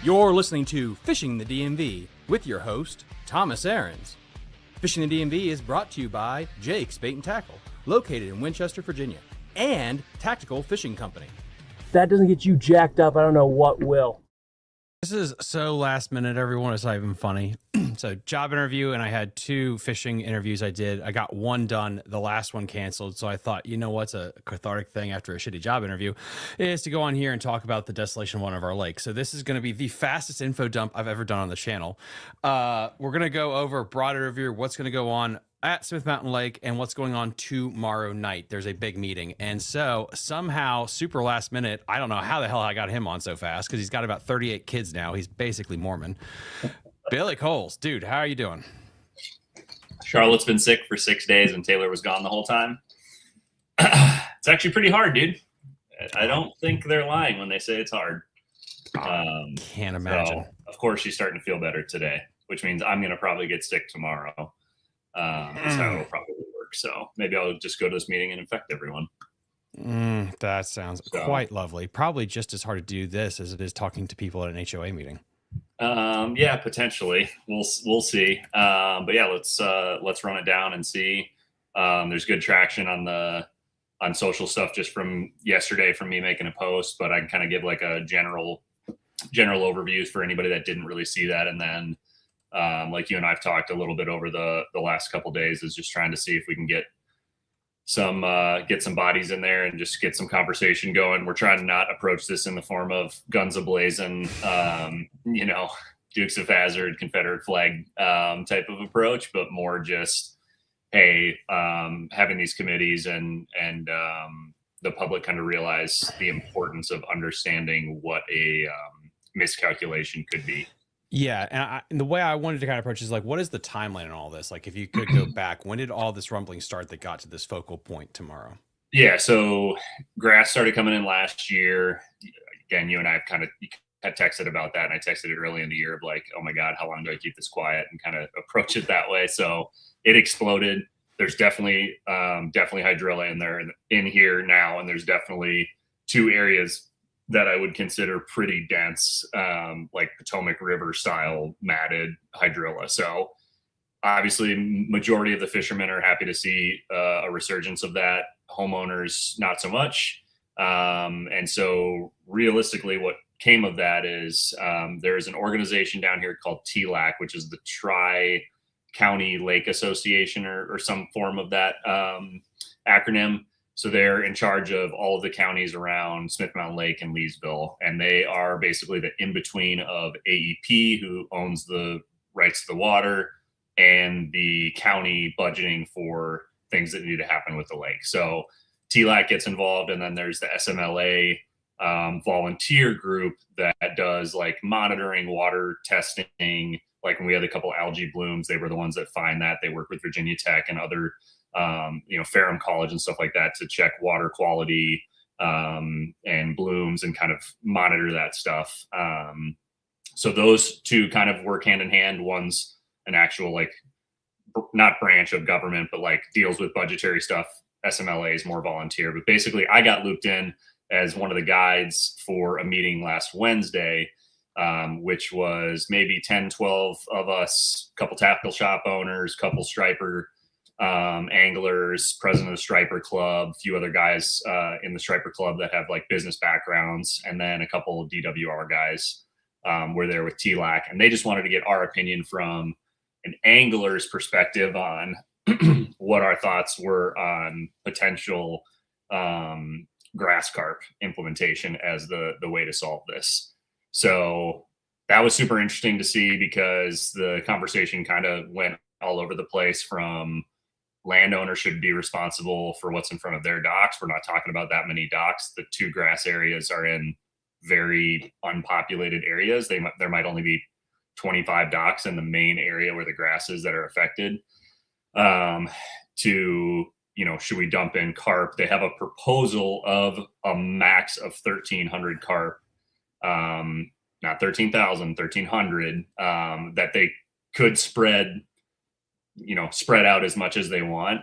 You're listening to Fishing the DMV with your host, Thomas Ahrens. Fishing the DMV is brought to you by Jake's Bait and Tackle, located in Winchester, Virginia, and Tactical Fishing Company. If that doesn't get you jacked up, I don't know what will. This is so last minute, everyone. It's not even funny. So job interview, and I had 2 fishing interviews I did. I got one done, the last one canceled. So I thought, you know what's a cathartic thing after a shitty job interview is to go on here and talk about the desolation of one of our lakes. So this is going to be the fastest info dump I've ever done on the channel. We're going to go over a broader review of what's going to go on at Smith Mountain Lake and what's going on tomorrow night. There's a big meeting. And so somehow, super last minute, I don't know how the hell I got him on so fast because he's got about 38 kids now. He's basically Mormon. Billy Coles, dude, how are you doing? Charlotte's been sick for 6 days and Taylor was gone the whole time. It's actually pretty hard, dude. I don't think they're lying when they say it's hard. Can't imagine. So, of course, she's starting to feel better today, which means I'm going to probably get sick tomorrow. That's how it'll probably work. So maybe I'll just go to this meeting and infect everyone. That sounds quite lovely. Probably just as hard to do this as it is talking to people at an HOA meeting. Yeah, potentially. We'll see. But yeah, let's run it down and see. There's good traction on social stuff just from yesterday from me making a post, but I can kind of give like a general overviews for anybody that didn't really see that. And then like you and I've talked a little bit over the last couple of days, is just trying to see if we can get some bodies in there and just get some conversation going. We're trying to not approach this in the form of guns ablazing, Dukes of Hazzard, Confederate flag type of approach, but more just, hey, having these committees and the public kind of realize the importance of understanding what a miscalculation could be. Yeah, and the way I wanted to kind of approach is like, what is the timeline on all this? Like, if you could go back, when did all this rumbling start that got to this focal point tomorrow? Yeah, so grass started coming in last year. Again, you and I had texted about that, and I texted it early in the year of like, oh my God, how long do I keep this quiet, and kind of approach it that way. So it exploded. There's definitely hydrilla in here now, and there's definitely 2 areas that I would consider pretty dense, like Potomac River style matted hydrilla. So obviously majority of the fishermen are happy to see a resurgence of that. Homeowners, not so much. And so realistically what came of that is there's an organization down here called TLAC, which is the Tri-County Lake Association or some form of that acronym. So they're in charge of all of the counties around Smith Mountain Lake and Leesville. And they are basically the in-between of AEP, who owns the rights to the water, and the county budgeting for things that need to happen with the lake. So TLAC gets involved, and then there's the SMLA volunteer group that does like monitoring, water testing. Like when we had a couple algae blooms, they were the ones that find that. They work with Virginia Tech and other Ferrum College and stuff like that to check water quality and blooms and kind of monitor that stuff. So those 2 kind of work hand in hand. One's an actual like not branch of government, but like deals with budgetary stuff. SMLA is more volunteer, but basically I got looped in as one of the guides for a meeting last Wednesday, which was maybe 10, 12 of us, couple tackle shop owners, couple striper anglers, president of the Striper Club, a few other guys in the Striper Club that have like business backgrounds, and then a couple of DWR guys were there with TLAC, and they just wanted to get our opinion from an angler's perspective on what our thoughts were on potential grass carp implementation as the way to solve this. So that was super interesting to see, because the conversation kind of went all over the place. From landowners should be responsible for what's in front of their docks. We're not talking about that many docks. The 2 grass areas are in very unpopulated areas. There might only be 25 docks in the main area where the grass is that are affected. Should we dump in carp? They have a proposal of a max of 1,300 carp, not 13,000, 1,300, that they could spread out as much as they want.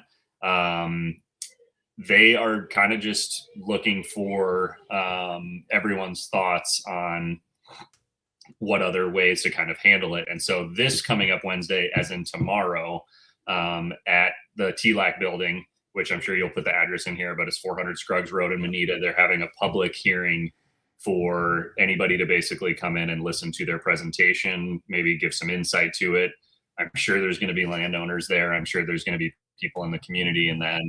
They are kind of just looking for everyone's thoughts on what other ways to kind of handle it. And so this coming up Wednesday, as in tomorrow, at the TLAC building, which I'm sure you'll put the address in here, but it's 400 Scruggs Road in Moneta. They're having a public hearing for anybody to basically come in and listen to their presentation, maybe give some insight to it. I'm sure there's going to be landowners there. I'm sure there's going to be people in the community. And then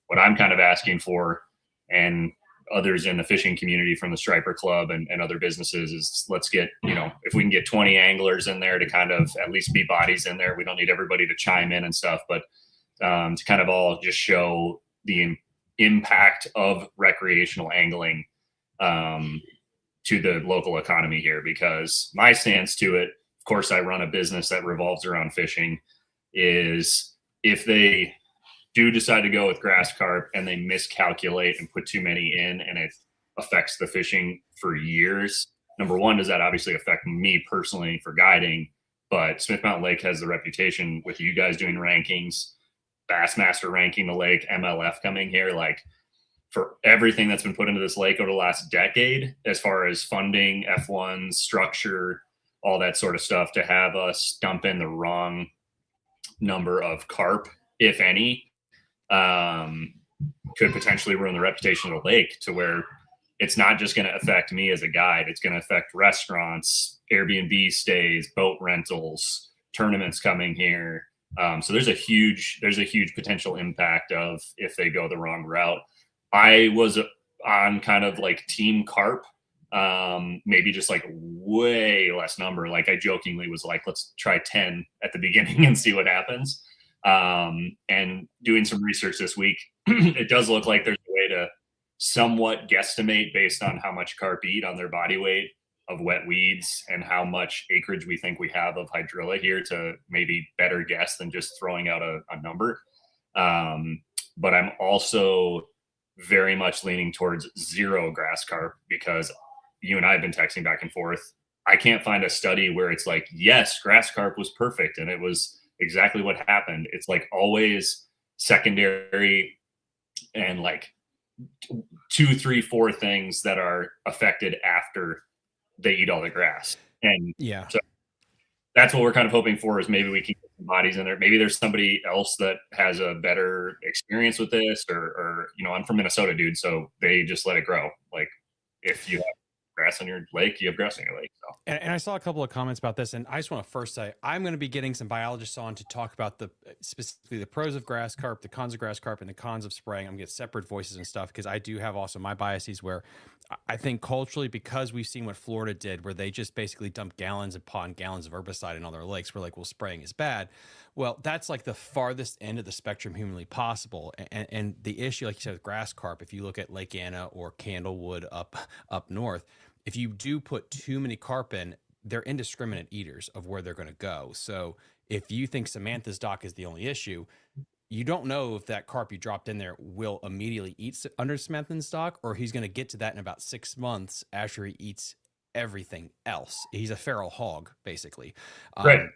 what I'm kind of asking for, and others in the fishing community from the Striper Club and other businesses, is let's get, if we can get 20 anglers in there to kind of at least be bodies in there. We don't need everybody to chime in and stuff, but to kind of all just show the impact of recreational angling to the local economy here. Because my stance to it, of course, I run a business that revolves around fishing, is if they do decide to go with grass carp and they miscalculate and put too many in, and it affects the fishing for years, number one, does that obviously affect me personally for guiding? But Smith Mountain Lake has the reputation, with you guys doing rankings, Bassmaster ranking the lake, MLF coming here, like for everything that's been put into this lake over the last decade, as far as funding, F1s, structure, all that sort of stuff, to have us dump in the wrong number of carp, if any, could potentially ruin the reputation of the lake, to where it's not just going to affect me as a guide. It's going to affect restaurants, Airbnb stays, boat rentals, tournaments coming here. So there's a huge potential impact of if they go the wrong route. I was on kind of like team carp, maybe just like way less number. Like I jokingly was like, let's try 10 at the beginning and see what happens. And doing some research this week, it does look like there's a way to somewhat guesstimate based on how much carp eat on their body weight of wet weeds and how much acreage we think we have of hydrilla here to maybe better guess than just throwing out a number. But I'm also very much leaning towards zero grass carp because you and I have been texting back and forth. I can't find a study where it's like, yes, grass carp was perfect and it was exactly what happened. It's like always secondary and like 2, 3, 4 things that are affected after they eat all the grass. And yeah, so that's what we're kind of hoping for is maybe we can get some bodies in there. Maybe there's somebody else that has a better experience with this or, you know, I'm from Minnesota, dude. So they just let it grow. Like if you have grass on your lake, you have grass on your lake. So. And I saw a couple of comments about this, and I just want to first say I'm going to be getting some biologists on to talk about specifically the pros of grass carp, the cons of grass carp, and the cons of spraying. I'm going to get separate voices and stuff because I do have also my biases where I think culturally, because we've seen what Florida did, where they just basically dumped gallons upon gallons of herbicide in all their lakes, we're like, well, spraying is bad. Well, that's like the farthest end of the spectrum humanly possible. And the issue, like you said, with grass carp, if you look at Lake Anna or Candlewood up north, if you do put too many carp in, they're indiscriminate eaters of where they're going to go. So if you think Samantha's dock is the only issue, you don't know if that carp you dropped in there will immediately eat under Samantha's dock, or he's going to get to that in about 6 months after he eats everything else. He's a feral hog, basically. Right.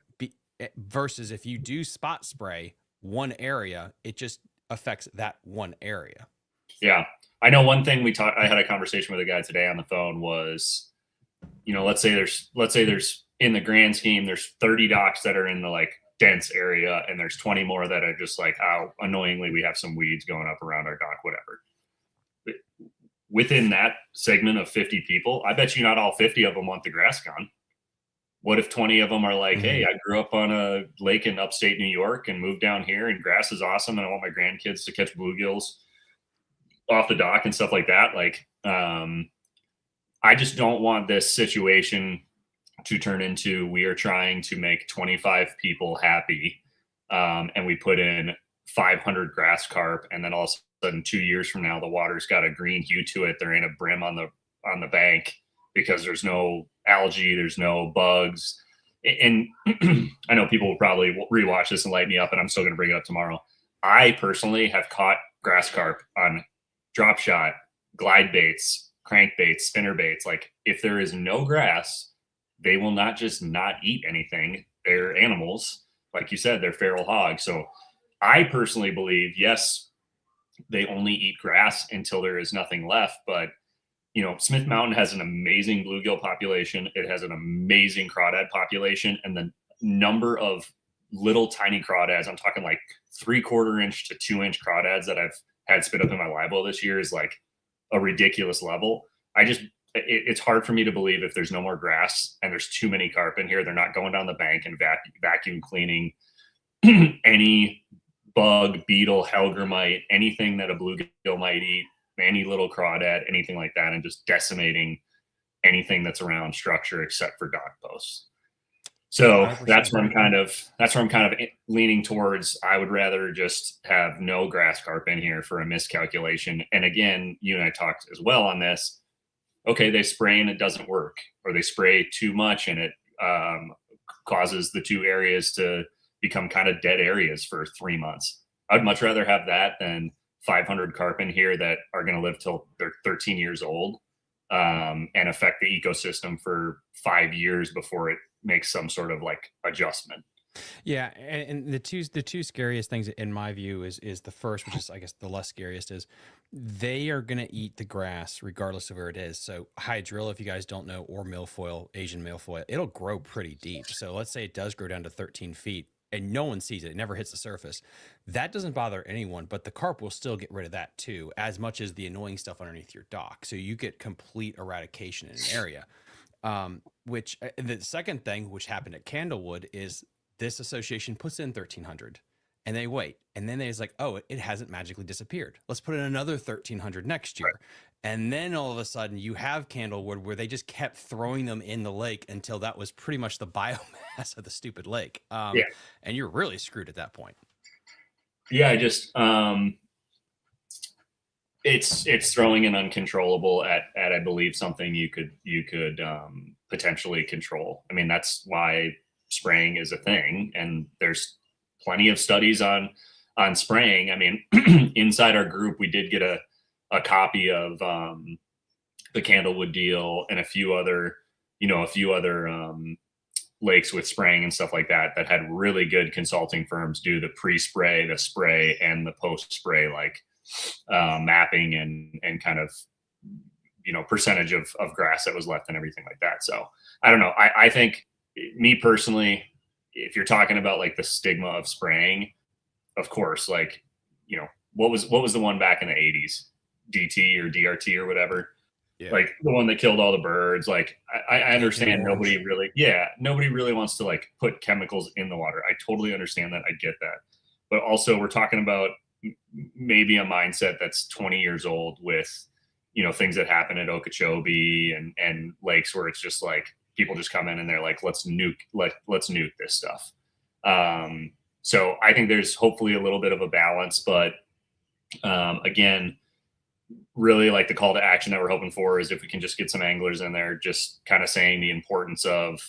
Versus if you do spot spray one area, it just affects that one area. Yeah. I know one thing I had a conversation with a guy today on the phone was, you know, let's say there's in the grand scheme, there's 30 docks that are in the like dense area and there's 20 more that are just like, oh, annoyingly, we have some weeds going up around our dock, whatever. But within that segment of 50 people, I bet you not all 50 of them want the grass gone. What if 20 of them are like, hey, I grew up on a lake in upstate New York and moved down here and grass is awesome and I want my grandkids to catch bluegills off the dock and stuff like that. Like, I just don't want this situation to turn into we are trying to make 25 people happy, and we put in 500 grass carp, and then all of a sudden 2 years from now the water's got a green hue to it. There ain't a brim on the bank because there's no algae, there's no bugs. And I know people will probably rewatch this and light me up, and I'm still going to bring it up tomorrow. I personally have caught grass carp on drop shot, glide baits, crank baits, spinner baits. Like if there is no grass, they will not just not eat anything. They're animals. Like you said, they're feral hogs. So I personally believe, yes, they only eat grass until there is nothing left. But, you know, Smith Mountain has an amazing bluegill population. It has an amazing crawdad population. And the number of little tiny crawdads, I'm talking like 3/4 inch to 2 inch crawdads that I've had spit up in my live well this year is like a ridiculous level. It's hard for me to believe if there's no more grass and there's too many carp in here, they're not going down the bank and vacuum cleaning any bug, beetle, helgramite, anything that a bluegill might eat, any little crawdad, anything like that, and just decimating anything that's around structure except for dock posts. So that's where I'm kind of leaning towards. I would rather just have no grass carp in here for a miscalculation. And again, you and I talked as well on this. Okay, they spray and it doesn't work, or they spray too much and it causes the two areas to become kind of dead areas for 3 months. I'd much rather have that than 500 carp in here that are going to live till they're 13 years old and affect the ecosystem for 5 years before it makes some sort of like adjustment. Yeah, and the two scariest things in my view is the first, which is I guess the less scariest, is they are going to eat the grass regardless of where it is. So hydrilla, if you guys don't know, or milfoil, Asian milfoil, it'll grow pretty deep. So let's say it does grow down to 13 feet and no one sees it. It never hits the surface. That doesn't bother anyone, but the carp will still get rid of that too, as much as the annoying stuff underneath your dock. So you get complete eradication in an area. Which the second thing, which happened at Candlewood, is this association puts in 1,300 and they wait. And then it's like, oh, it hasn't magically disappeared. Let's put in another 1,300 next year. And then all of a sudden you have Candlewood where they just kept throwing them in the lake until that was pretty much the biomass of the stupid lake. And you're really screwed at that point. Yeah, I just it's throwing an uncontrollable at I believe something you could potentially control. I mean, that's why spraying is a thing, and there's plenty of studies on spraying. I mean, inside our group, we did get a copy of the Candlewood deal and a few other lakes with spraying and stuff like that had really good consulting firms do the pre-spray, the spray, and the post-spray mapping and kind of percentage of grass that was left and everything like that. So I don't know. I think, me personally, if you're talking about like the stigma of spraying, of course, like, what was the one back in the 80s, DT or DRT or whatever. Yeah. Like the one that killed all the birds. Like I understand nobody really wants to like put chemicals in the water. I totally understand that. I get that. But also we're talking about maybe a mindset that's 20 years old with, things that happen at Okeechobee and lakes where it's just like people just come in and they're like, let's nuke this stuff. So I think there's hopefully a little bit of a balance, but again, really like the call to action that we're hoping for is if we can just get some anglers in there, just kind of saying the importance of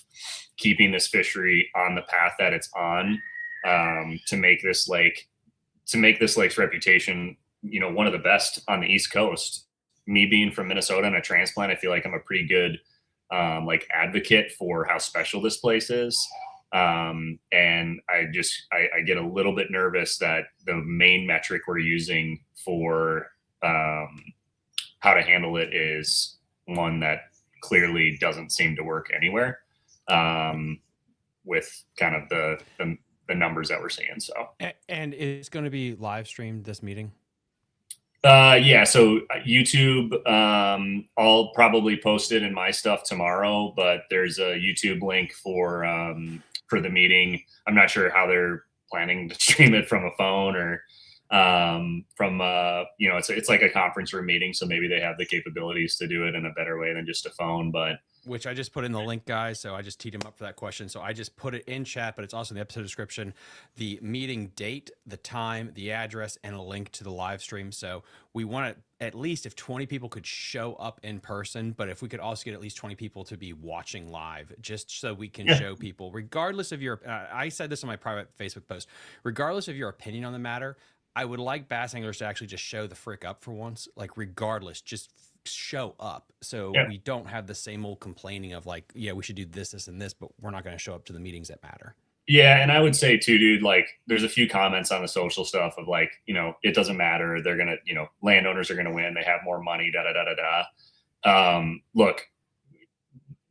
keeping this fishery on the path that it's on, to make this lake's reputation, one of the best on the East Coast. Me being from Minnesota and a transplant, I feel like I'm a pretty good advocate for how special this place is. And I get a little bit nervous that the main metric we're using for how to handle it is one that clearly doesn't seem to work anywhere, with kind of the numbers that we're seeing. So, and it's going to be live streamed, this meeting. Yeah. So YouTube, I'll probably post it in my stuff tomorrow, but there's a YouTube link for the meeting. I'm not sure how they're planning to stream it from a phone or from it's like a conference room meeting, so maybe they have the capabilities to do it in a better way than just a phone. But which I just put in the link, guys, so I just teed him up for that question. So I just put it in chat, but it's also in the episode description, the meeting date, the time, the address, and a link to the live stream. So we want to, at least if 20 people could show up in person, but if we could also get at least 20 people to be watching live, just so we can show people, regardless of your, I said this on my private Facebook post, regardless of your opinion on the matter, I would like bass anglers to actually just show the frick up for once, like regardless, just show up. So we don't have the same old complaining of like, yeah, we should do this, this, and this, but we're not going to show up to the meetings that matter. Yeah. And I would say too, dude, like there's a few comments on the social stuff of like, it doesn't matter. They're going to, landowners are going to win. They have more money, Look,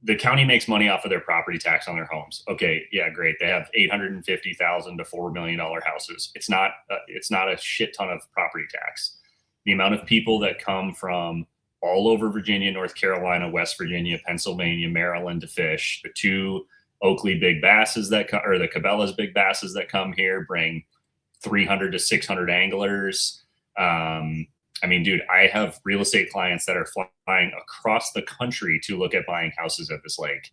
the county makes money off of their property tax on their homes. Okay. Yeah, great. They have $850,000 to $4 million houses. It's not a shit ton of property tax. The amount of people that come from all over Virginia, North Carolina, West Virginia, Pennsylvania, Maryland to fish, the two Oakley big basses that come, or the Cabela's big basses that come here bring 300 to 600 anglers. I mean, dude, I have real estate clients that are flying across the country to look at buying houses at this lake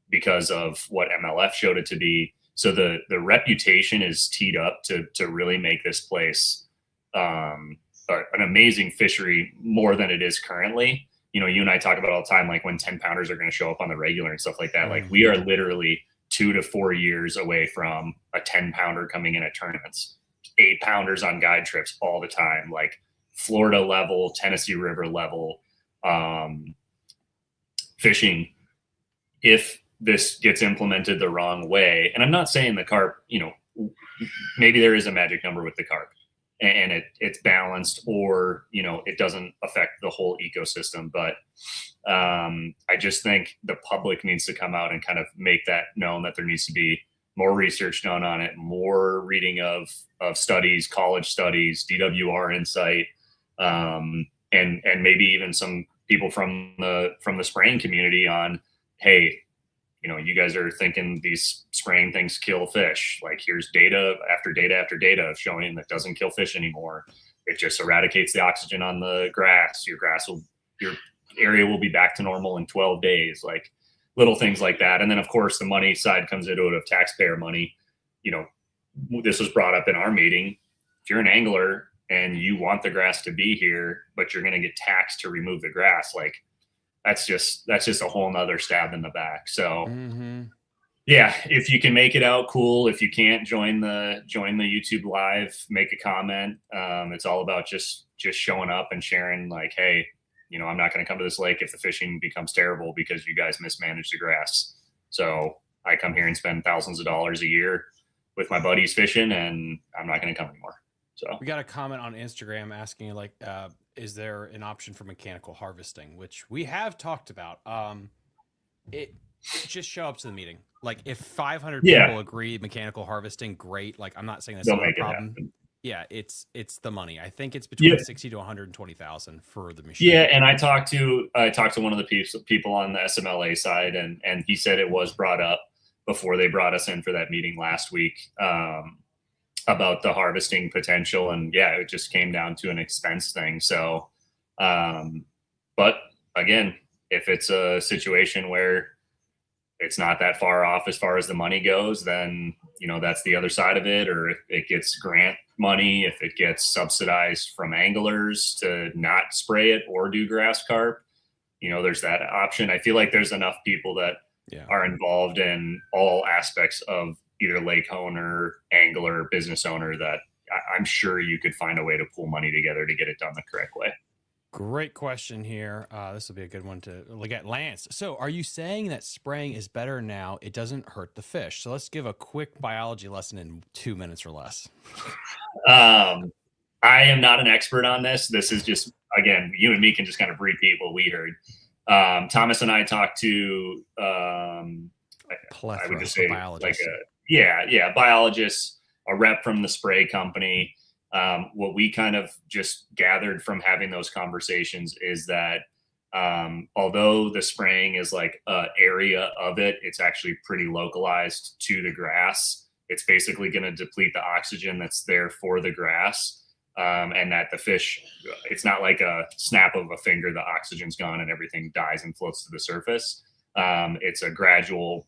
because of what MLF showed it to be. So the reputation is teed up to really make this place an amazing fishery more than it is currently. You and I talk about all the time, like when 10 pounders are going to show up on the regular and stuff like that. Like we are literally 2 to 4 years away from a 10 pounder coming in at tournaments, 8 pounders on guide trips all the time, like Florida level, Tennessee River level fishing. If this gets implemented the wrong way, and I'm not saying the carp, maybe there is a magic number with the carp and it's balanced, or, it doesn't affect the whole ecosystem. But I just think the public needs to come out and kind of make that known, that there needs to be more research done on it, more reading of studies, college studies, DWR insight, and maybe even some people from the spraying community on, hey, you guys are thinking these spraying things kill fish. Like, here's data after data after data of showing that doesn't kill fish anymore. It just eradicates the oxygen on the grass. Your area will be back to normal in 12 days. Like, little things like that. And then of course the money side comes into it of taxpayer money. This was brought up in our meeting. If you're an angler and you want the grass to be here, but you're going to get taxed to remove the grass, like, that's just a whole nother stab in the back. So yeah, if you can make it out, cool. If you can't, join the YouTube live, make a comment. It's all about just showing up and sharing, like, hey, I'm not going to come to this lake if the fishing becomes terrible because you guys mismanage the grass. So I come here and spend thousands of dollars a year with my buddies fishing, and I'm not going to come anymore. So we got a comment on Instagram asking, like, is there an option for mechanical harvesting, which we have talked about. It just show up to the meeting. Like, if 500 people agree mechanical harvesting, great. Like, I'm not saying that's not a problem. Yeah, it's the money. I think it's between 60 to 120,000 for the machine. Yeah, and I talked to one of the people on the SMLA side, and he said it was brought up before they brought us in for that meeting last week, about the harvesting potential, and yeah, it just came down to an expense thing. So, but again, if it's a situation where it's not that far off as far as the money goes, then that's the other side of it. Or if it gets grant money, if it gets subsidized from anglers to not spray it or do grass carp, there's that option. I feel like there's enough people that are involved in all aspects of either lake owner, angler, business owner, that I'm sure you could find a way to pull money together to get it done the correct way. Great question here. This will be a good one to look at. Lance, so are you saying that spraying is better now? It doesn't hurt the fish. So let's give a quick biology lesson in 2 minutes or less. I am not an expert on this. This is just, again, you and me can just kind of repeat what we heard. Thomas and I talked to, I would just say, like biologists, a rep from the spray company. What we kind of just gathered from having those conversations is that although the spraying is like an area of it, it's actually pretty localized to the grass. It's basically going to deplete the oxygen that's there for the grass, and that the fish, it's not like a snap of a finger, the oxygen's gone and everything dies and floats to the surface. It's a gradual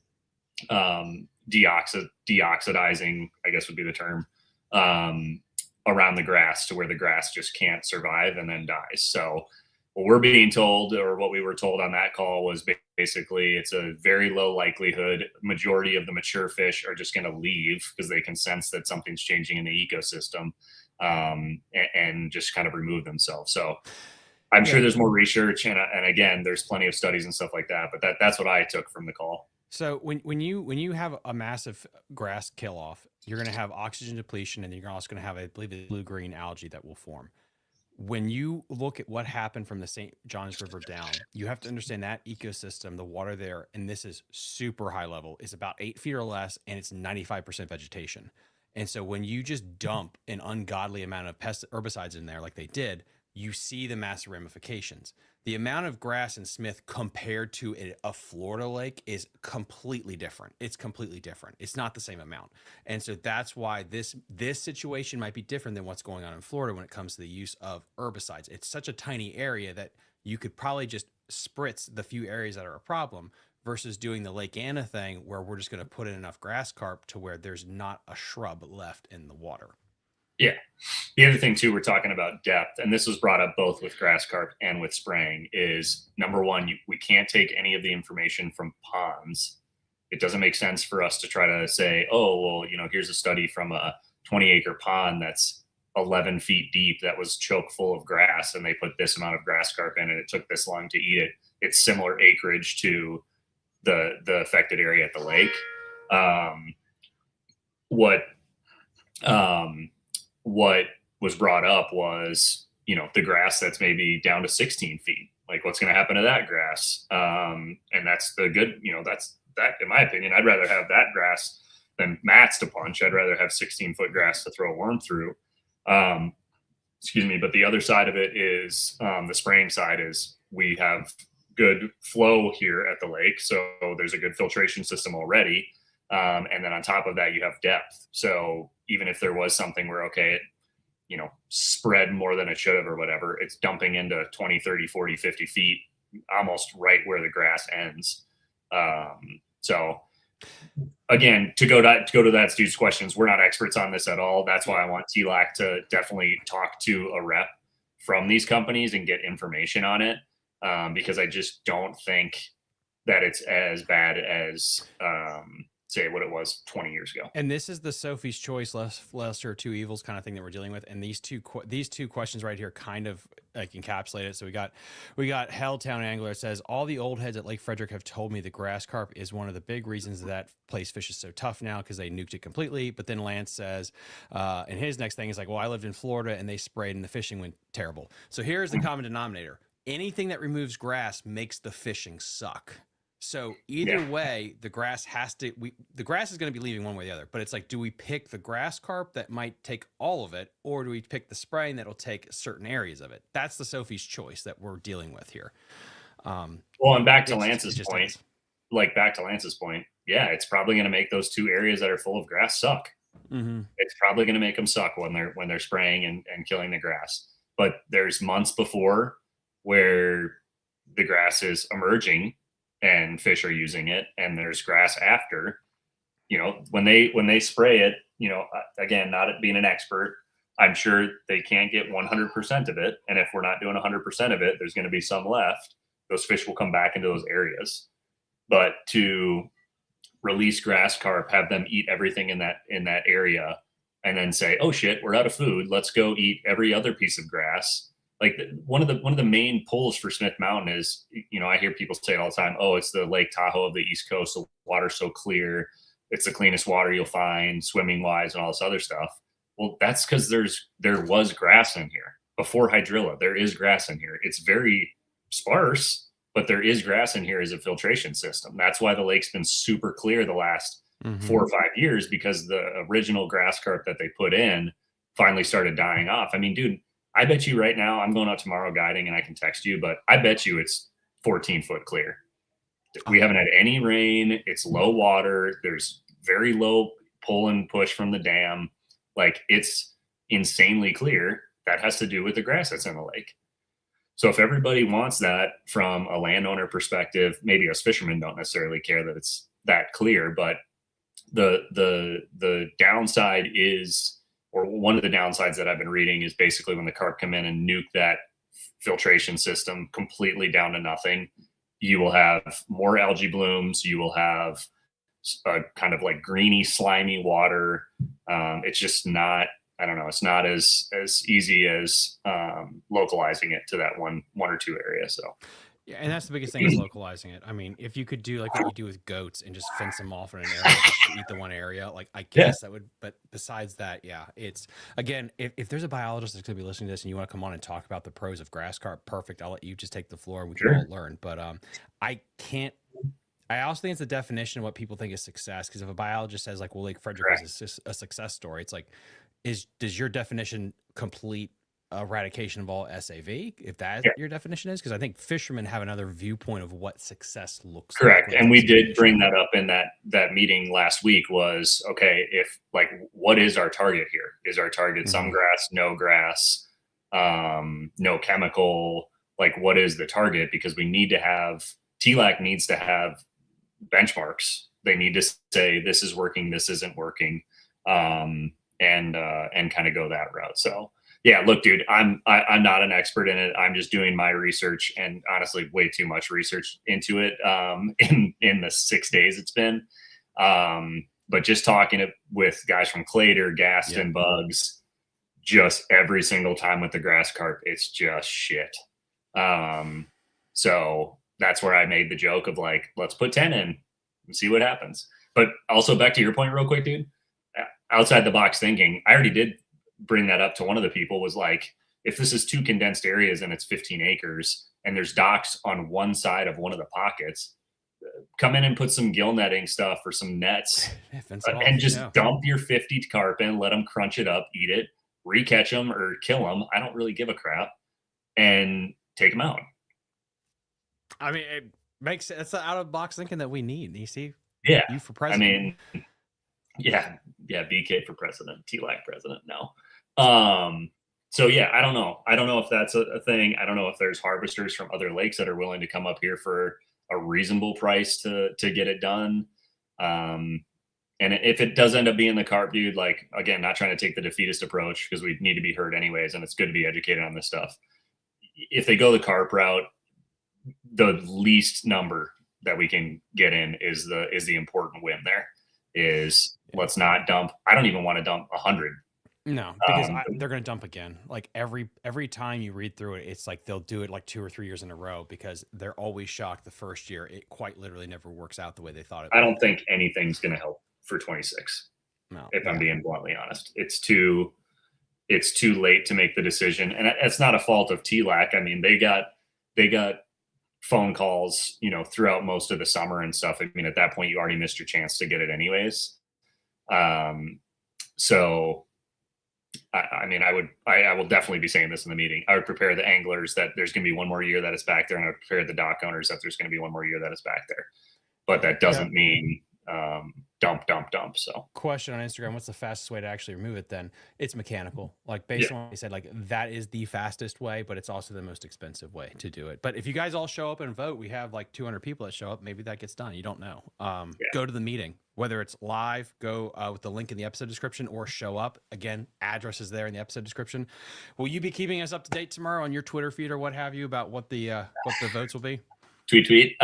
deoxidizing, I guess would be the term, around the grass to where the grass just can't survive and then dies. So what we're being told, or what we were told on that call, was basically it's a very low likelihood. Majority of the mature fish are just going to leave because they can sense that something's changing in the ecosystem, and just kind of remove themselves. So I'm sure there's more research, and again, there's plenty of studies and stuff like that, but that's what I took from the call. So when you have a massive grass kill off, you're going to have oxygen depletion, and you're also going to have, I believe, a blue-green algae that will form. When you look at what happened from the St. Johns River down, you have to understand that ecosystem, the water there, and this is super high level, is about 8 feet or less, and it's 95% vegetation. And so when you just dump an ungodly amount of herbicides in there like they did, you see the massive ramifications. The amount of grass in Smith compared to a Florida lake is completely different. It's completely different. It's not the same amount. And so that's why this situation might be different than what's going on in Florida when it comes to the use of herbicides. It's such a tiny area that you could probably just spritz the few areas that are a problem versus doing the Lake Anna thing where we're just going to put in enough grass carp to where there's not a shrub left in the water. Yeah. The other thing too, we're talking about depth, and this was brought up both with grass carp and with spraying, is number one, we can't take any of the information from ponds. It doesn't make sense for us to try to say, oh, well, here's a study from a 20-acre pond that's 11 feet deep that was choke full of grass, and they put this amount of grass carp in, and it took this long to eat it. It's similar acreage to the affected area at the lake. What was brought up was, the grass that's maybe down to 16 feet. Like, what's going to happen to that grass? And that's the good, that's that, in my opinion. I'd rather have that grass than mats to punch. I'd rather have 16-foot grass to throw a worm through. Excuse me. But the other side of it is, the spraying side is, we have good flow here at the lake. So there's a good filtration system already. And then on top of that, you have depth. So even if there was something where, okay, it, spread more than it should have or whatever, it's dumping into 20, 30, 40, 50 feet, almost right where the grass ends. So again, to go to that Stu's questions, we're not experts on this at all. That's why I want TLAC to definitely talk to a rep from these companies and get information on it. Because I just don't think that it's as bad as, say, what it was 20 years ago. And this is the Sophie's choice, lesser two evils kind of thing that we're dealing with. And these two questions right here kind of like encapsulate it. So we got Helltown Angler says, all the old heads at Lake Frederick have told me the grass carp is one of the big reasons that place fish is so tough now because they nuked it completely. But then Lance says, and his next thing is like, well, I lived in Florida and they sprayed and the fishing went terrible. So here's the common denominator. Anything that removes grass makes the fishing suck. So either way, the grass the grass is going to be leaving one way or the other, but it's like, do we pick the grass carp that might take all of it, or do we pick the spraying that'll take certain areas of it? That's the Sophie's choice that we're dealing with here. Well, and back to Lance's point, yeah, it's probably going to make those two areas that are full of grass suck. Mm-hmm. It's probably going to make them suck when they're spraying and killing the grass. But there's months before where the grass is emerging and fish are using it, and there's grass after. When they spray it, again, not being an expert, I'm sure they can't get 100% of it. And if we're not doing 100% of it, there's going to be some left. Those fish will come back into those areas. But to release grass carp, have them eat everything in that area, and then say, oh shit, we're out of food, let's go eat every other piece of grass. Like one of the main pulls for Smith Mountain is, I hear people say it all the time, oh, it's the Lake Tahoe of the East Coast. The water's so clear. It's the cleanest water you'll find swimming wise and all this other stuff. Well, that's because there was grass in here before Hydrilla. There is grass in here. It's very sparse, but there is grass in here as a filtration system. That's why the lake's been super clear the last 4 or 5 years, because the original grass carp that they put in finally started dying off. I mean, dude, I bet you right now, I'm going out tomorrow guiding and I can text you, but I bet you it's 14 foot clear. We haven't had any rain. It's low water. There's very low pull and push from the dam. Like, it's insanely clear. That has to do with the grass that's in the lake. So if everybody wants that from a landowner perspective, maybe us fishermen don't necessarily care that it's that clear, but the downside is, or one of the downsides that I've been reading is basically when the carp come in and nuke that filtration system completely down to nothing, you will have more algae blooms. You will have a kind of like greeny, slimy water. It's just not, I don't know. It's not as easy as localizing it to that one or two areas. So. Yeah, and that's the biggest thing is localizing it. I mean, if you could do like what you do with goats and just fence them off in an area just to eat the one area, like I guess that would, but besides that, yeah, it's, again, if there's a biologist that's going to be listening to this and you want to come on and talk about the pros of grass carp, perfect. I'll let you just take the floor and we can all learn. But I also think it's the definition of what people think is success. Because if a biologist says like, well, Lake Frederick is a success story, it's like, does your definition complete eradication of all SAV, if that your definition is? Because I think fishermen have another viewpoint of what success looks like. Correct. And we did bring that up in that meeting last week was, okay, if like, what is our target here? Is our target some grass, no grass, no chemical? Like, what is the target? Because we need to have, TLAC needs to have benchmarks. They need to say, this is working, this isn't working, and kind of go that route. So yeah, look, dude, I'm not an expert in it. I'm just doing my research, and honestly, way too much research into it in the 6 days it's been. But just talking with guys from Clater, Gaston, Bugs, just every single time with the grass carp, it's just shit. So that's where I made the joke of like, let's put 10 in and see what happens. But also back to your point real quick, dude, outside the box thinking, I already did bring that up to one of the people, was like, if this is 2 condensed areas and it's 15 acres and there's docks on one side of one of the pockets, come in and put some gill netting stuff or some nets and just dump your 50 carp in, let them crunch it up, eat it, recatch them or kill them. I don't really give a crap, and take them out. I mean, it makes it's the out of box thinking that we need. You see, Yeah. you for I president. mean, yeah, BK for president, TLAC president. No. So yeah, I don't know. I don't know if that's a thing. I don't know if there's harvesters from other lakes that are willing to come up here for a reasonable price to get it done. And if it does end up being the carp, dude, like, again, not trying to take the defeatist approach because we need to be heard anyways, and it's good to be educated on this stuff. If they go the carp route, the least number that we can get in is the important win there. Let's not dump. I don't even want to dump 100. No, because they're going to dump again. Like every time you read through it, it's like they'll do it like 2 or 3 years in a row because they're always shocked the first year. It quite literally never works out the way they thought it would. I don't think anything's going to help for 26. No, if I'm being bluntly honest, it's too late to make the decision, and it's not a fault of TLAC. I mean, they got phone calls, throughout most of the summer and stuff. I mean, at that point, you already missed your chance to get it anyways. So, I mean, I will definitely be saying this in the meeting. I would prepare the anglers that there's going to be one more year that it's back there, and I would prepare the dock owners that there's going to be one more year that it's back there. But that doesn't mean dump. So, question on Instagram: what's the fastest way to actually remove it? Then it's mechanical. Like based on what they said, like that is the fastest way, but it's also the most expensive way to do it. But if you guys all show up and vote, we have like 200 people that show up. Maybe that gets done. You don't know. Go to the meeting, whether it's live. Go with the link in the episode description, or show up. Again, address is there in the episode description. Will you be keeping us up to date tomorrow on your Twitter feed or what have you about what the votes will be? Tweet.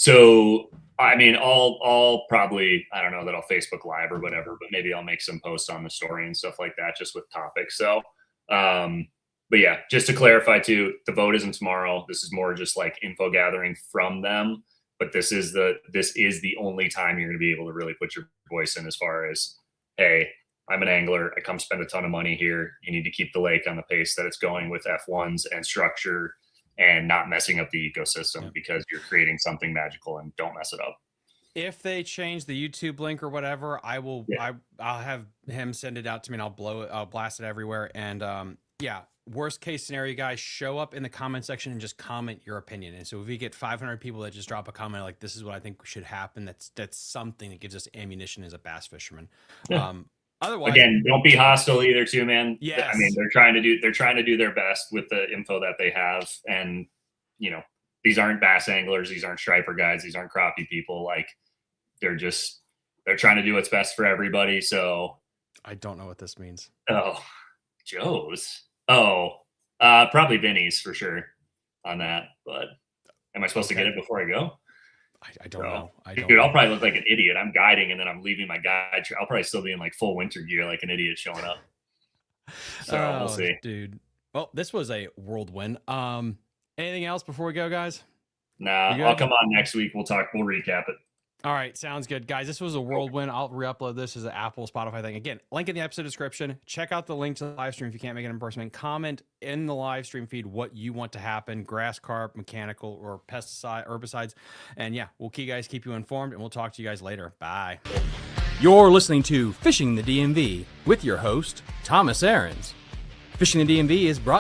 So, I mean, I'll probably, I don't know that I'll Facebook Live or whatever, but maybe I'll make some posts on the story and stuff like that, just with topics. So, but yeah, just to clarify too, the vote isn't tomorrow. This is more just like info gathering from them. But this is the only time you're going to be able to really put your voice in, as far as, hey, I'm an angler. I come spend a ton of money here. You need to keep the lake on the pace that it's going with F1s and structure, and not messing up the ecosystem because you're creating something magical, and don't mess it up. If they change the YouTube link or whatever, I will. Yeah. I'll have him send it out to me, and I'll blast it everywhere. And worst case scenario, guys, show up in the comment section and just comment your opinion. And so if we get 500 people that just drop a comment like, "This is what I think should happen," that's something that gives us ammunition as a bass fisherman. Yeah. Otherwise, again, don't be hostile either, too, man. Yes. I mean, they're trying to do their best with the info that they have, and these aren't bass anglers, these aren't striper guys, these aren't crappie people. Like, they're trying to do what's best for everybody. So, I don't know what this means. Oh, Joe's. Oh, probably Vinny's for sure on that. But am I supposed to get it before I go? I don't know. Dude, I'll probably look like an idiot. I'm guiding, and then I'm leaving my guide. I'll probably still be in like full winter gear, like an idiot showing up. So we'll see, dude. Well, this was a whirlwind. Anything else before we go, guys? Nah, I'll come on next week. We'll recap it. All right, sounds good, guys. This was a whirlwind. I'll re-upload this as an Apple, Spotify thing. Again, link in the episode description. Check out the link to the live stream if you can't make it in person. Comment in the live stream feed what you want to happen: grass carp, mechanical, or pesticide, herbicides. And yeah, we'll keep you informed, and we'll talk to you guys later. Bye. You're listening to Fishing the DMV with your host, Thomas Ahrens. Fishing the DMV is brought